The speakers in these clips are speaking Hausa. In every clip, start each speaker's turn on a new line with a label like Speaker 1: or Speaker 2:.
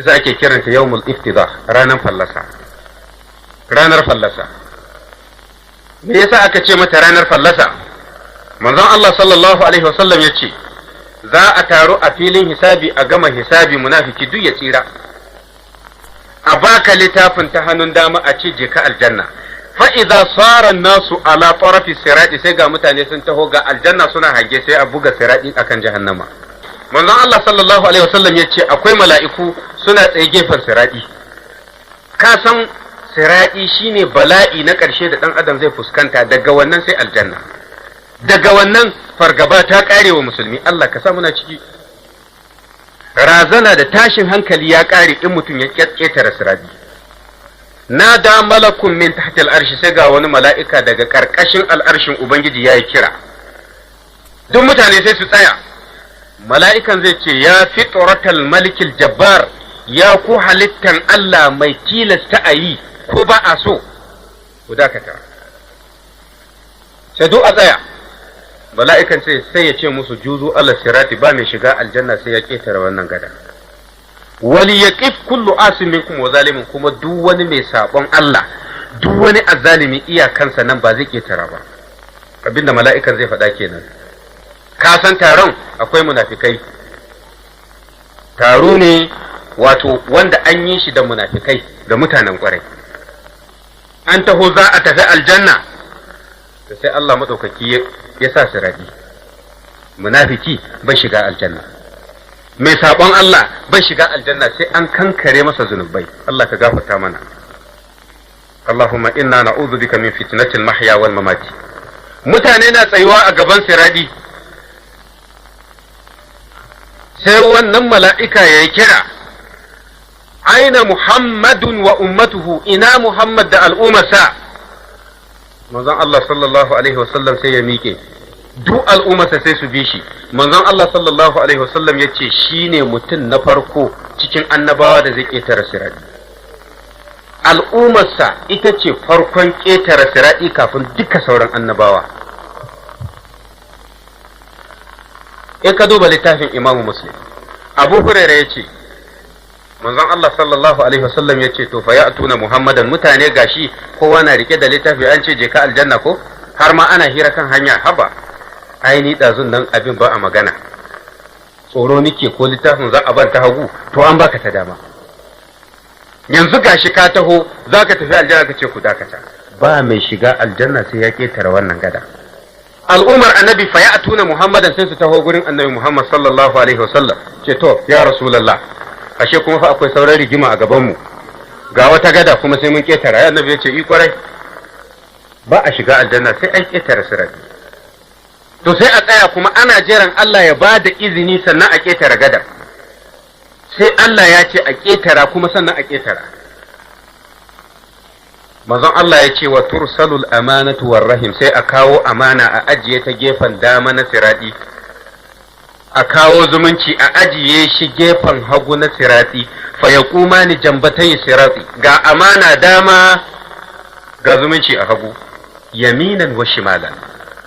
Speaker 1: sai ake kiranta yawmul iftida, ranar fallasa. Ranar fallasa. Me yasa aka ce mata ranar fallasa? Manzon Allah sallallahu alaihi wasallam ya ce za a taru a filin hisabi, a gama hisabi, munafiki duk ya tsira, a baka littafin ta hannun dama a ce je ka aljanna. Fa'iza tsaron nasu ala tarafi sirati, sai ga mutane sun taho ga aljanna suna hange, sai a buga sirati akan jahannama. Manzon Allah sallallahu alaihi wasallam ya ce akwai mala'iku suna tsaye gefen sirati. Ka san sirati shine bala'i na ƙarshe da ɗan adam zai fuskanta, daga wannan sai aljanna. Daga wannan fargaba ta ƙare wa musulmi. Allah ka sa muna ciki. Razana da tashin hankali ya ƙare in mutum ya ƙetare sirati. Na da malakun min tahti al'arshi, sai ga wani mala'ika daga ƙarƙashin al'arshin Ubangiji ya yi kira. Duk mutane sai su tsaya. Mala'ikan zai ce, ya fitratal malikil jabbar, ya ku halittan Allah mai tilasta a yi ko ba a so, ku dakata. Sai duk a tsaya. Mala'ikan sai ya ce musu juzu Allah sirati, ba mai shiga aljanna sai ya ƙetare wannan gada. Wali ya ƙif kullu asimin kuma zalimin, kuma duk wani mai saɓon Allah, duk wani azzalimi iyakansa nan ba zai ƙetara ba. Abinda mala'ikan zai faɗa kenan. Ka san taron akwai munafikai. Taro ne wato wanda an yi shi da munafikai, da mutanen ƙwarai. An taho za a tafi aljanna, sai Allah maɗaukaki ya sa sirati. Munafiki bai shiga aljanna, mai saɓon Allah bai shiga aljanna, sai an kankare masa zunubai. Allah ka gafarta mana. Allahumma inna na'udhu bika min fitnatil mahya wal mamati. Mutane na tsayuwa a gaban sirati, sai wannan mala'ika ya yi kira, aina Muhammadun wa ummatuhu, ina Muhammad da al'ummarsa. Manzon Allah sallallahu alaihi wasallam sai ya miƙe, duk al'ummarsa sai su bi shi. Manzon Allah sallallahu alaihi wasallam ya ce shi ne mutum na farko cikin annabawa da zai ƙetare sirati. Al'ummarsa ita ce farkon ƙetare sirati kafin duka sauran annabawa. In ka duba littafin Imamu Muslim, Abu Hurairah ya ce manzon Allah sallallahu alaihi wasallam ya ce to fa ya'tuna Muhammadan, mutane gashi kowa na rike da littafi, an ce je ka aljanna ko, har ma ana hira kan hanya. Haba ai ni dazun nan abin ba a magana, tsoro nike ko littafin za a ban ta hagu, to an baka ta dama. Yanzu gashi ka taho za ka tafi aljanna, ka ce ku dakata, ba mai shiga aljanna sai ya ketare wannan gada. Al'ummar annabi fa ya'tuna Muhammadan, sai su taho gurin annabi Muhammad sallallahu alaihi wasallam, ce to ya Rasulullah, ashe kuma fa akwai sauran rigima a gaban mu, ga wata gada kuma sai mun ketara. Ya annabi ya ce i kwarai, ba a shiga aljanna sai an ketara sirati. To sai a tsaya kuma ana jiran Allah ya ba da izini sannan a ketara gadar. Sai Allah ya ce a ketara kuma sannan a ketara. Manzon Allah ya ce wa tursalul amanatu war rahim, sai a kawo amana a ajiye ta gefen dama na sirati, a kawo zumunci a ajiye shi gefen hagu na sirati, fa yaqumani jambatai sirati, ga amana dama ga zumunci a hagu, yaminan wa shimalan,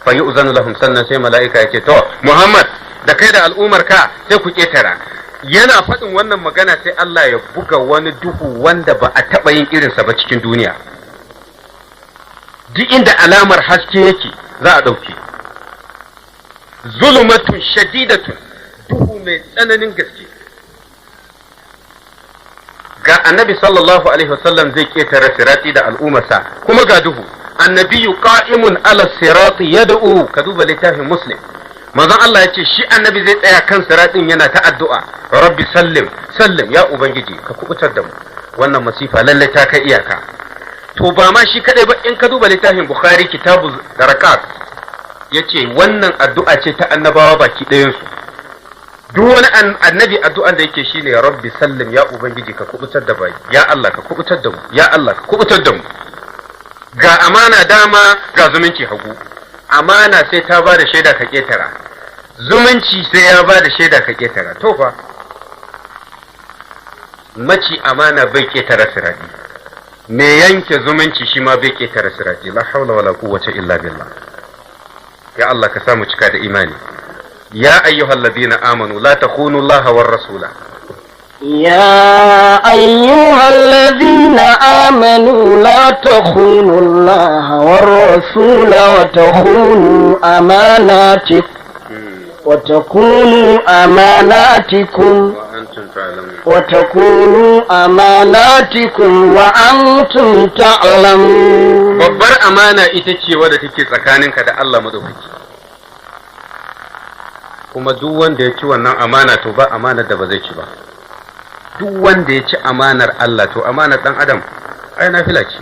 Speaker 1: fa yu'zanu lahum, sannan sai mala'ika ya ce to Muhammad da kai da al'umar ka sai ku ketara. Yana faɗin wannan magana sai Allah ya buga wani duhu wanda ba a taɓa yin irinsa ba cikin duniya. Duk inda alamar haske yake za a ɗauke. Zulumatun shadidatun, duhu mai tsananin gaske. Ga annabi sallallahu alaihi wasallam zai ketare sirati da al'ummarsa, kuma ga duhu. Annabiyu qa'imun ala sirati yad'u, ka duba littafin Muslim. Manzon Allah ya ce shi annabi zai tsaya kan siratin yana ta addu'a, rabbi sallim sallim, ya ubangiji ka kubutar da mu, wannan masifa lalle ta kai iyaka. To ba ma shi kadai ba, in ka duba littafin Bukhari kitabu darakat, yace wannan addu'a ce ta annabawa baki ɗayan su. Duk wani annabi addu'an da yake shine rabbi sallim, ya ubangiji ka kubutar da bai, ya Allah ka kubutar da mu, ya Allah ka kubutar da mu. Ga amana dama ga zumunci hagu. Amana sai ta ba da shaida ka ketara, zumunci sai ya ba da shaida ka ketara. To fa maci amana bai ketara sirati, me yanke zumunci shi ma bai ketara sirati. La haula wala quwwata illa billah. Ya Allah ka samu cika da imani. Ya ayyuhal ladina amanu la takhunu Allah war rasula.
Speaker 2: يا أيها الذين آمنوا لا تخونوا الله والرسول وتخونوا أماناتكم وأنتم تعلمون.
Speaker 1: babbar amana ita ce wadda take tsakaninka da Allah madaukaki, kuma duk wanda ya ci wannan amana to ba amanar da ba zai ci ba. Duk wanda ya ci amanar Allah to amanar dan adam ai nafila ce.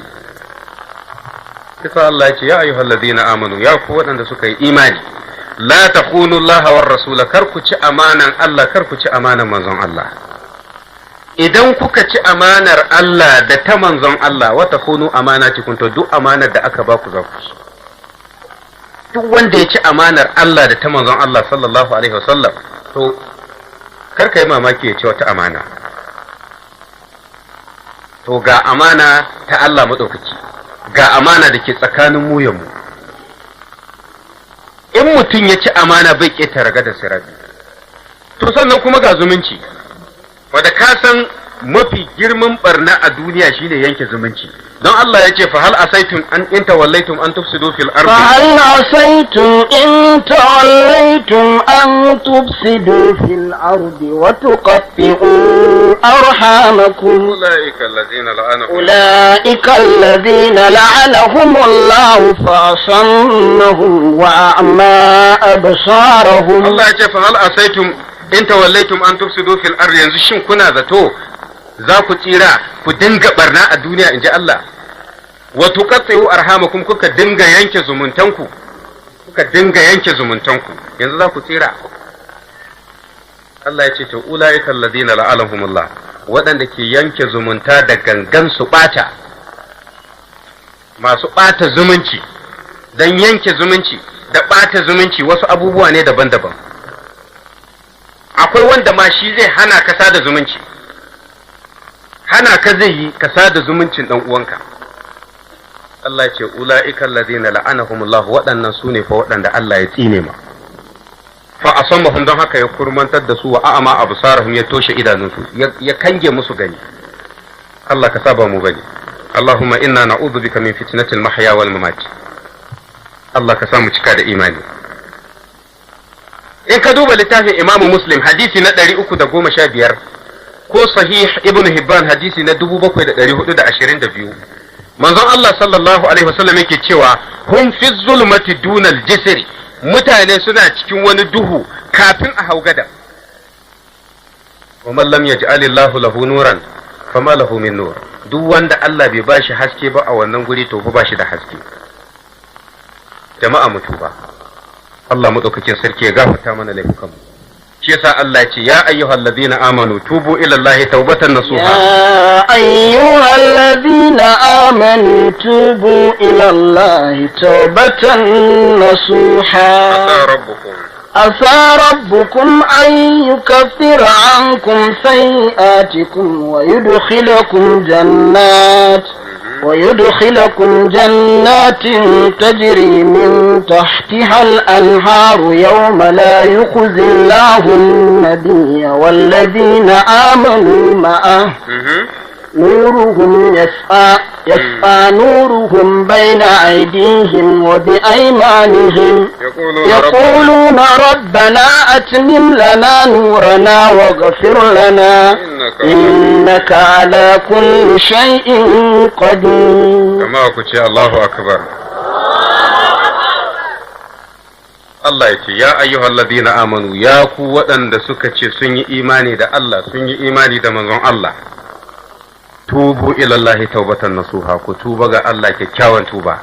Speaker 1: Kisa Allah ya ce ya ayyuhal ladina amanu, ya ku waɗanda suka yi imani, la takhunu Allah war rasula, kar ku ci amanan Allah, kar ku ci amanan manzon Allah. Idan kuka ci amanar Allah da ta manzon Allah, wa takhunu amanatikum, to duk amanar da aka ba ku za ku ci. Duk wanda ya ci amanar Allah da ta manzon Allah sallallahu alaihi wasallam, to kar ka yi mamaki ya ci wata amana. To ga amana ta Allah maɗaukaki, ga amana da ke tsakanin mu ya mu. In mutum ya ci amana bai ƙetare gadar sirabi. To sannan kuma ga zumunci, wadda ka san mafi girman barna a duniya shine yanke zumunci. Don Allah ya ce fa hal asaitum an in tawallaitum an tufsidu fil ardi,
Speaker 2: fa hal asaitum in tawallaitum an tufsidu fil ardi wa tuqatti'u arhamakum ulaika alladhina la'anahum Allah fa asammahum wa a'ma absarahum.
Speaker 1: Allah ya ce fa hal asaitum in tawallaitum an tufsidu fil ardi, yanzu shin kuna zato za ku tsira ku dinga barna a duniya, in ji Allah, wa tuqatti'u arhamakum, kuka dinga yanke zumuntanku, yanzu za ku tsira. Allah ya ce to ulaika alladhina la'anahumullah, waɗanda ke yanke zumunta da gangan su ɓata, masu ɓata zumunci. Dan yanke zumunci da ɓata zumunci wasu abubuwa ne daban-daban. Akwai wanda ma shi zai hana ka sada zumunci, hana ka zai yi ka sada zumuncin dan uwanka. Allah ya ce ulaika alladhina la'anahumullah, waɗannan su ne fa waɗanda Allah ya tsine ma. Fa asammahum, don haka ya kurmantar da su, wa a'ama absarahum, ya toshe idanunsu, ya kange musu gani. Allah ka saba mu gani. Allahumma inna na'udhu bika min fitnatil mahya wal mamat. Allah ka sa mu cika da imani. In ka duba littafin Imam Muslim hadisi na 315 ko sahih Ibn Hibban hadisi na 7422, manzon Allah sallallahu alaihi wasallam yake cewa hum fi zulmati dunal jisri, mutane suna cikin wani duhu kafin a hau gada. wa man lam yaj'alillahu lahu nuran fama lahu min nur, duk wanda Allah bai bashi haske ba a wannan guri to ba shi da haske. Jama'a mutu ba, Allah madaukakin sarki ya gafarta mana laifukanmu. Shi yasa Allah ce ya ayyuhal ladina amanu tubu ila Allah taubatan nasuha,
Speaker 2: ya ayyuhal ladina amanu tubu ila Allah taubatan nasuha, asa rabbukum an yukaffira ankum sayi'atikum wa yudkhilakum jannatin tajri min tahtiha al-anhar yawma la yukhzi Allahu an-nabiyya wal-ladhina amanu ma'ahu نورهم يسعى نورهم بين أيديهم وبأيمانهم يقولون ربنا أتمم لنا نورنا واغفر لنا إنك على كل شيء قدير.
Speaker 1: كما قلت الله أكبر. Allah ya ce ya ayyuhal ladina amanu, ya ku waɗanda suka ce sun yi imani da Allah, sun yi imani da manzon Allah, tubu ilallahi taubatan nasuha, ku tuba ga Allah kyakkyawan tuba.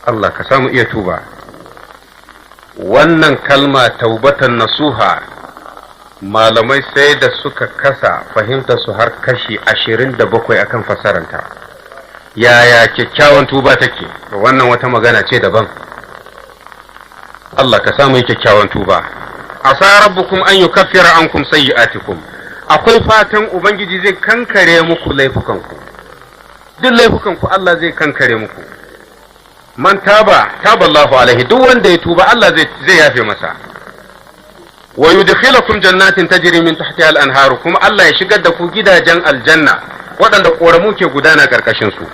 Speaker 1: Allah ka samu iya tuba. Wannan kalma taubatan nasuha malamai sai da suka kasa fahimta su har kashi 27 akan fasaranta. Yaya kyakkyawan tuba take? Wannan wata magana ce daban. Allah ka samu kyakkyawan tuba. Asa rabbukum an yukaffira ankum sayyi'atikum, akwai fatan Ubangiji zai kankare muku laifukanku, duk laifukanku Allah zai kankare muku. Man taba Allahu alaihi, duk wanda ya tuba Allah zai yafe masa. wa yudkhilukum jannatin tajri min tahtiha al-anhar, kuma Allah ya shigar da ku gidajen aljanna waɗanda ƙoramu ke gudana ƙarƙashin su.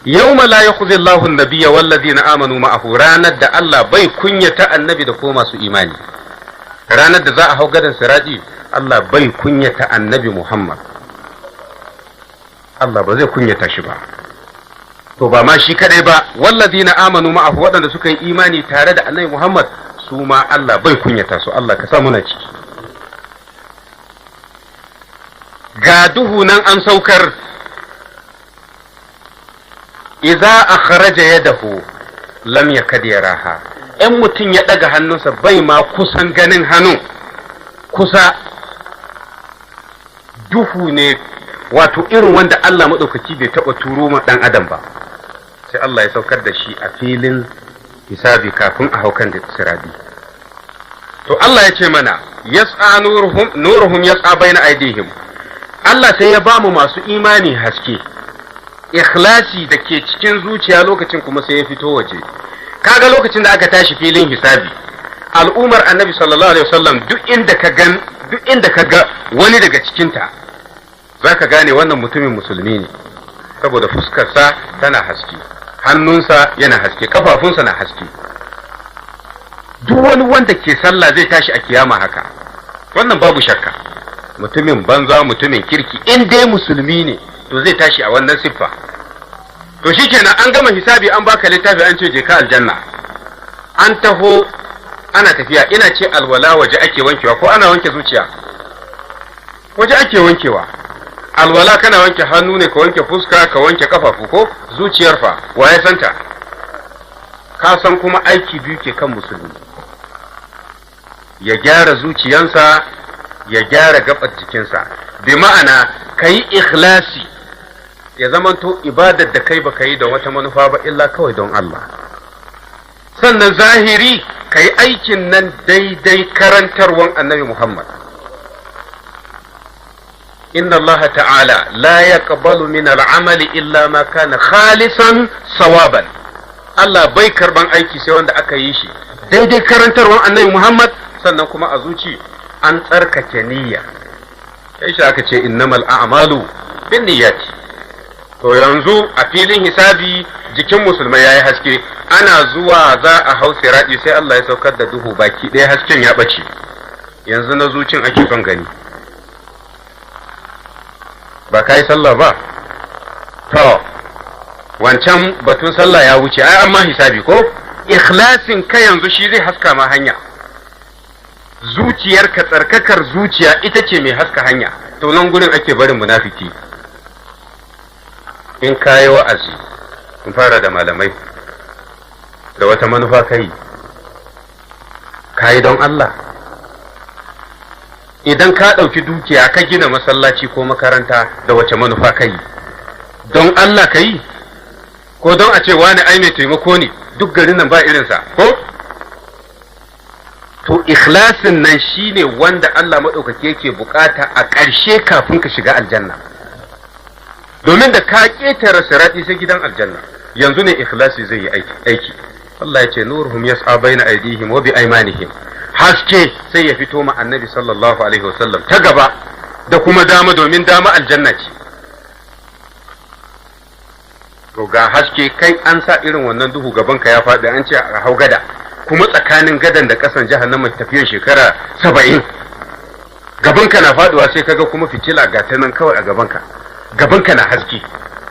Speaker 1: Yawma la yukhzi Allahu an-nabiyya wal ladina amanu ma'ahu, ranar da Allah bai kunyata annabi da ko masu imani. Ranar da za a hau gadan siraji, Allah bai kunyata annabi Muhammad. Allah ba zai kunyata shi ba. To ba ma shi kadai ba, wal ladina amanu ma'ahu, waɗanda suka yi imani tare da annabi Muhammad, su ma Allah bai kunyata su. Allah ka sa muna ciki. Ga duhu nan an saukar, idza akhraja yadahu lam yakad yaraha, in mutum ya daga hannunsa bai ma kusan ganin hannun, kusa duhu ne, wato irin wanda Allah maɗaukaki bai taɓa turo ma ɗan adam ba. Sai Allah ya saukar da shi a filin hisabi kafin a haukan da sirabi. To Allah ya ce mana, yas'a nuruhum yas'a baina aydihim. Allah sai ya ba mu masu imani haske, ikhlasi da ke cikin zuciya lokacin kuma sai ya fito waje. Kaga lokacin da aka tashi filin hisabi, al'ummar annabi sallallahu alaihi wasallam duk inda ka ga wani daga cikinta, za ka gane wannan mutumin musulmi ne, saboda fuskarsa tana haske, hannunsa yana haske, kafafunsa na haske. Duk wani wanda ke sallah zai tashi a kiyama haka, wannan babu shakka. Mutumin banza, mutumin kirki, in dai musulmi ne to zai tashi a wannan siffa. To shikenan an gama hisabi, an baka littafi, an ce je ka aljanna. An taho ana tafiya, ina ce alwala waje ake wankewa ko ana wanke zuciya? Waje ake wankewa. Alwala kana wanke hannu ne, ka wanke fuska, ka wanke kafafu, ko zuciyar fa wa ya santa? Ka san kuma aiki biyu ke kan musulmi, ya gyara zuciyansa, ya gyara gabar jikinsa. Bi ma'ana kayi ikhlasi, ya zamanto ibadar da kai baka yi da wata manufa ba illa kawai don Allah. Sannan zahiri kayi aikin nan daidai karantarwan annabi Muhammad. Inna Allah ta'ala la yaqbalu min al'amali illa ma kana khalisan sawaban. Allah bai karban aiki sai wanda aka yi shi daidai karantarwan annabi Muhammad, sannan kuma a zuci an tsarkake niyya. Sai shi aka ce innamal a'malu binniyati. To yanzu a filin hisabi jikin musulmai yayi haske, ana zuwa za a hau sirati sai Allah ya saukar da duhu, baki ɗaya hasken ya bace. Yanzu na zucin ake son gani. Ba ka yi sallah ba? To wancan batun sallah ya wuce, ai amma hisabi ko? Ikhlasin ka yanzu shi zai haska ma hanya. Zuciyarka, tsarkakar zuciya ita ce mai haska hanya. To nan gurin ake barin munafiki. In kayi wa'azi, in fara da malamai, da wata manufa kai, kayi don Allah. Idan ka ɗauki dukiya ka gina masallaci ko makaranta, da wace manufa kai? Don Allah ka yi, ko don a ce wani ai mai taimako ne, duk garin nan ba irinsa, ko? To ikhlasin nan shine wanda Allah maɗaukaki yake bukata a ƙarshe kafin ka shiga aljanna. Domin da ka ƙetare sirati sai gidan aljanna, yanzu ne ikhlasi zai yi aiki. Allah ya ce nuruhum yas'a baina aydihim wa bi aymanihim. Haske sai ya fito ma annabi sallallahu alaihi wasallam ta gaba da kuma dama, domin dama aljanna ce. To ga haske, kai an sa irin wannan duhu gaban ka ya faɗi, an ce a hau gada, kuma tsakanin gadan da ƙasan jahannama tafiyar shekara 70. Gabanka na faɗuwa sai kaga kuma fitila ga ta nan kawai a gabanka. Gabanka na haske,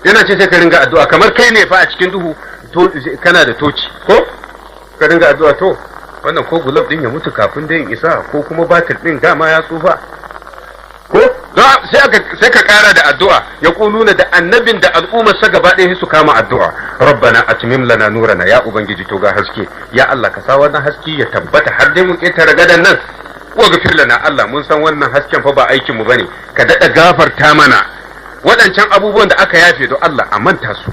Speaker 1: yana ce sai ka ringa addu'a kamar kai ne fa a cikin duhu, to kana da toci, ko ka ringa addu'a, to wannan ko gulab din ya mutu kafin da yin isa, ko kuma batir din dama ya tsufa, ko sai ka kara da addu'a. Ya kuluna da annabin da al'ummar sa gaba ɗaya su kama addu'a, rabbana atmim lana nurana, ya ubangiji to ga haske, ya Allah ka sa wannan haske ya tabbata har dai mun ketare gadan nan, wa gafir lana, Allah mun san wannan hasken fa ba aikin mu bane, ka dada gafarta mana waɗancan abubuwan da aka yafe, don Allah a manta su.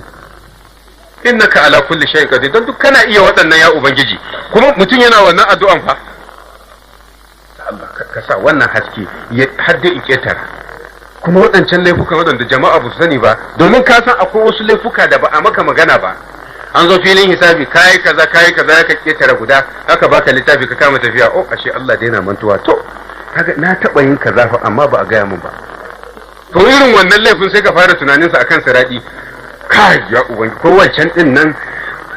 Speaker 1: Innaka ala kulli shay'in qadir, don duk kana iya waɗannan ya ubangiji. Kuma mutum yana wannan addu'an fa, Allah ka sa wannan haske ya hadda in ketara. Kuma waɗancan laifuka waɗanda jama'a ba su sani ba, domin ka san akwai wasu laifuka da ba a maka magana ba, an zo filin hisabi kai kaza ka ketare guda haka baka littafi ka kama tafiya oh ashe Allah dai na mantuwa to kaga na taba yin kaza fa amma ba a gaya min ba to irin wannan laifin sai ka fara tunanin sa akan siradi kai ya ubangi ko wancan din nan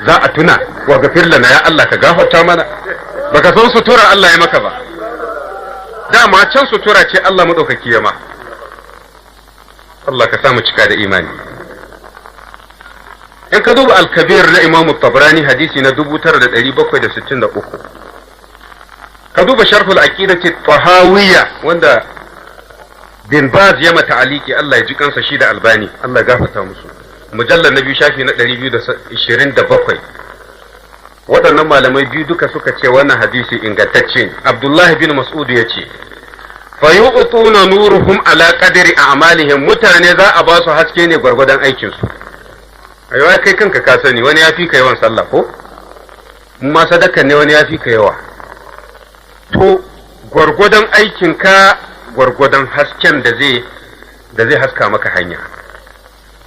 Speaker 1: za a tuna wa gafir lana ya Allah ka gafarta mana baka san sutura Allah ya maka ba dama can sutura ce Allah madaukaki ya ma Allah ka samu cika da imani in ka duba al-kabir na Imam Tabrani hadisi na 9763 ka duba sharhul aqidati tahawiyya wanda bin Baz ya mata aliki Allah ya ji kansa shi da Albani Allah ya gafarta musu mujallal na biyu shafi na 227 waɗannan malamai biyu duka suka ce wannan hadisi ingantacce ne Abdullahi bin Mas'ud ya ce fa yu'tuna nuruhum ala qadri a'malihim mutane za a ba su haske ne gwargwadon aikin su ayyuka kai kanka ka sani wani ya fi ka yawan sallah ko ma sadaka ne wani ya fi ka yawa to gwargwadon aikin ka gwargwadon hasken da zai haska maka hanya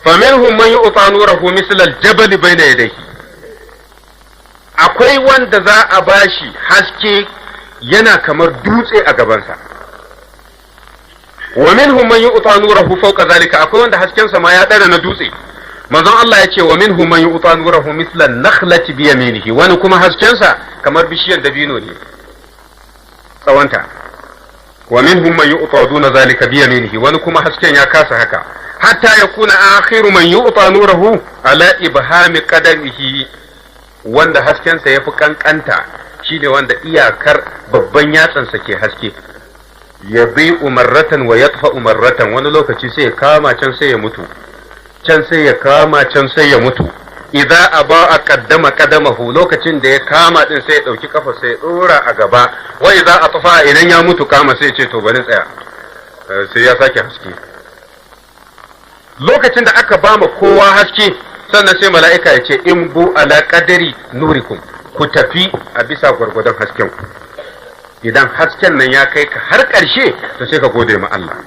Speaker 1: faminhum man yu'ta nurahu misla al-jabal bayna yadayhi akwai wanda za a bashi haske yana kamar dutse a gabansa wa minhum man yu'ta nurahu fawqa zalika akwai wanda hasken sa ma ya dara na dutse manzon Allah ya ce wa minhum man yu'ta nurahu misla an-nakhlati bi yaminihi wani kuma hasken sa kamar bishiyar dabino ne tsawanta wa minhum man yu'ta duna zalika bi yaminihi wani kuma hasken ya kasa haka hatta yakuna akhiru man yu'ta nurahu ala ibhami qadamihi wanda haskensa ya fi kankanta shine wanda iyakar babban yatsansa ke haske ya bi umarratan wa yatfa umarratan wani lokaci sai ya kama can sai ya mutu can sai ya kama can sai ya mutu idza aba a qaddama qadamahu lokacin da ya kama din sai ya dauki kafa sai ya dora a gaba wa idza atfa idan ya mutu kama sai ya ce to bari tsaya sai ya sake haske lokacin da aka bama kowa haske sannan sai mala'ika ya ce in bu ala qadari nurikum ku tafi a bisa gwargwadon hasken ku idan hasken nan ya kai ka har ƙarshe to sai ka gode ma Allah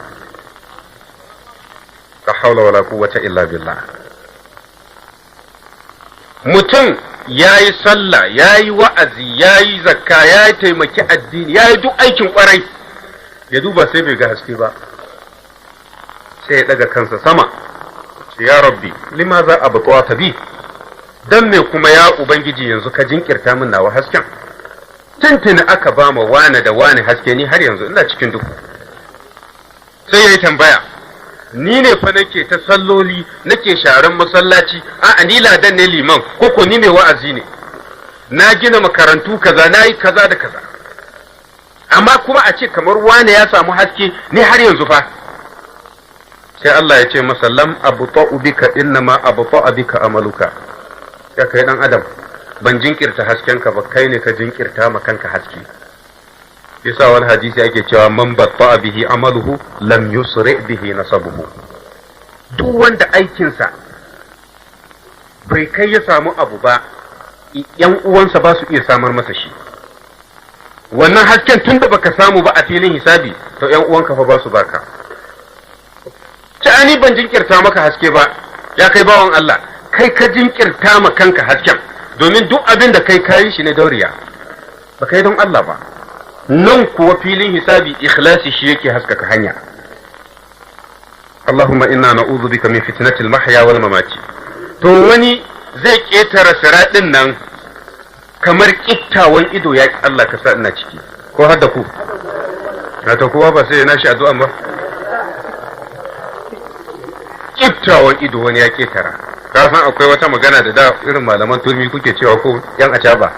Speaker 1: la haula wala quwwata illa billah mutum yayi sallah yayi wa'azi yayi zakka yayi taimaki addini yayi duk aikin kwarai ya duba sai bai ga haske ba sai ya daga kansa sama ya rabbi limaza abtawta bi dan me kuma ya ubangiji yanzu ka jinkirta min nawa hasken tuntuni aka ba ma wane da wane haske ni har yanzu ina cikin duhu sai yayi tambaya ni ne fa nake ta salloli nake sharan masallaci a ni ladan ne liman koko ni mai wa'azi ne na gina makarantu kaza nayi kaza da kaza amma kuma a ce kamar wane ya samu haske ni har yanzu fa sai Allah ya ce masa lam abta'u bika innama abta'a bika amaluka ya kai dan adam ban jinkirta haskenka ba kai ne ka jinkirta ma kanka haske yasa wani hadisi ake cewa man batta'a bihi amaluhu lam yusri bihi nasabuhu duk wanda aikinsa bai kai ya samu abu ba yan uwansa ba su iya samar masa shi wannan hasken tunda baka samu ba a filin hisabi to yan uwanka fa ba su baka ni ban jinkirta maka haske ba ya kai bawan Allah kai ka jinkirta ma kanka hasken domin duk abin da kai kayi shi ne dauriya ba kai don Allah ba nan kuwa filin hisabi ikhlasi shi yake haskaka hanya Allahumma inna na'udhu bika min fitnatil mahya wal mamati to wani zai ketara siradin nan kamar kittawan ido ya Allah ka sa ina ciki ko har da ku na ta kowa ba sai na shi addu'a ba kittawan ido wani ya ketara ka san akwai wata magana da irin malaman turmi kuke cewa ko yan acaba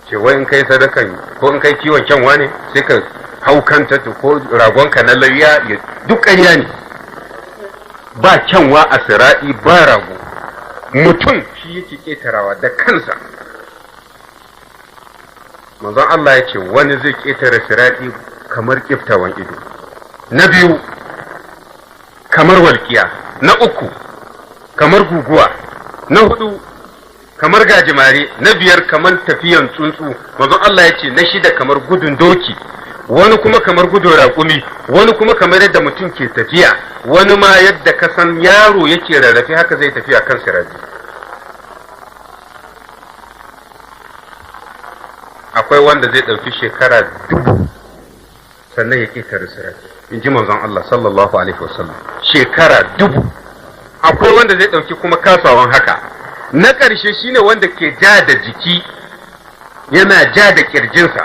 Speaker 1: ce wai in kai sadakan ko in kai kiwon kyanwa ne sai ka hau kanta ko ragonka na layya duk ƙarya ne ba kyanwa a sira'i ba rago mutum shi yake ketarawa da kansa manzon Allah ya ce wani zai ketare sira'i kamar kiftawan ido na biyu kamar walƙiya na uku kamar guguwa na hudu kamar gajimare na biyar kamar tafiyan tsuntsu manzon Allah ya ce na shida kamar gudun doki wani kuma kamar gudun raƙumi wani kuma kamar yadda mutum ke tafiya wani ma yadda ka san yaro yake rarrafe haka zai tafiya kan sirati akwai wanda zai ɗauki shekara 1000 sannan ya ƙetare sirati, in ji manzon Allah sallallahu alaihi wasallam. Shekara 1000. Akwai wanda zai ɗauki kuma kasawan haka. Na ƙarshe shine wanda ke ja da jiki, yana ja da ƙirjinsa.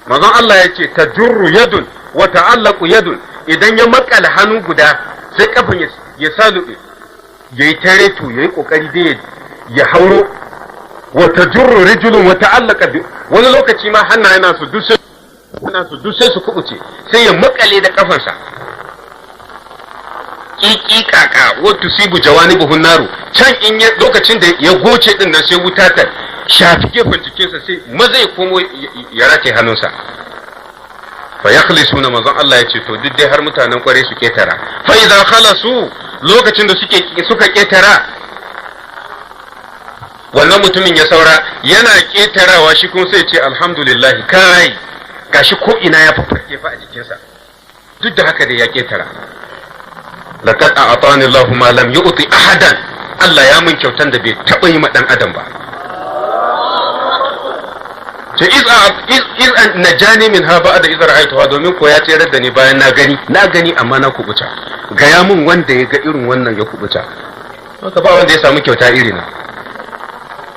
Speaker 1: Manzon Allah ya ce tajurru yadun wa ta'allaqu yadun, idan ya makala hannu guda sai kafin ya salube, yayi tareto, yayi kokari dai ya hauro. Wa tajurru rijulun wa ta'allaqa bi, wani lokaci ma hannayen su duk sai su kubuce, sai ya makale da kafarsa. Kiki kaka wa tusibu jawanibuhun naru, can in lokacin da ya goce din nan sai wuta ta shafi gefen jikinsa, sai maza ya komo ya rataye hannunsa. Fa yakhlisuna, manzon Allah ya ce to duk dai har mutanen kware su ketara. Fa idza khalasu, lokacin da suka ketara, wannan mutumin ya saura yana ketarawa, shi kuma sai ce alhamdulillah, kai gashi ko ina ya fafarke fa a jikinsa, duk da haka dai ya ketara. Laqad a'tani Allahu ma lam yu'ti ahadan, Allah ya mun kyautan da bai taba yi ma dan adam ba. Ce iz an najani min ha ba'da iz ra'aytuha, domin ko ya tsere da ni bayan na gani amma na kubuta. Gaya mun wanda ya ga irin wannan ya kubuta. Haka ba wanda ya samu kyauta iri na.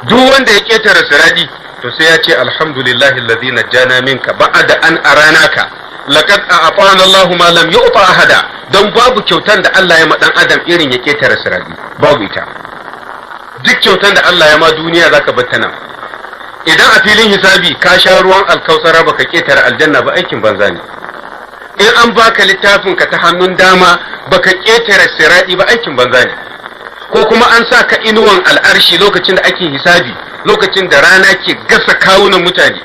Speaker 1: Duk wanda ya ketare siradi to sai ya ce alhamdulillahi alladhi najjana minka ba'da an aranaka. Laqad a'tana Allahu ma lam yu'ta ahada, don babu kyautan da Allah ya ma dan adam irin ya ketare siradi, babu ita. Duk kyautan da Allah ya ma duniya zaka bar ta nan. Idan a filin hisabi ka sha ruwan alkausara baka ketare aljanna ba, aikin banza ne. In an baka littafin ka ta hannun dama baka ketare siradi ba, aikin banza ne. Ko kuma an sa ka inuwan al'arshi lokacin da ake hisabi, lokacin da rana ke gasa kawunan mutane,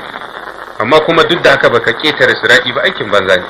Speaker 1: amma kuma duk da haka baka ketare siradi ba, aikin banza ne.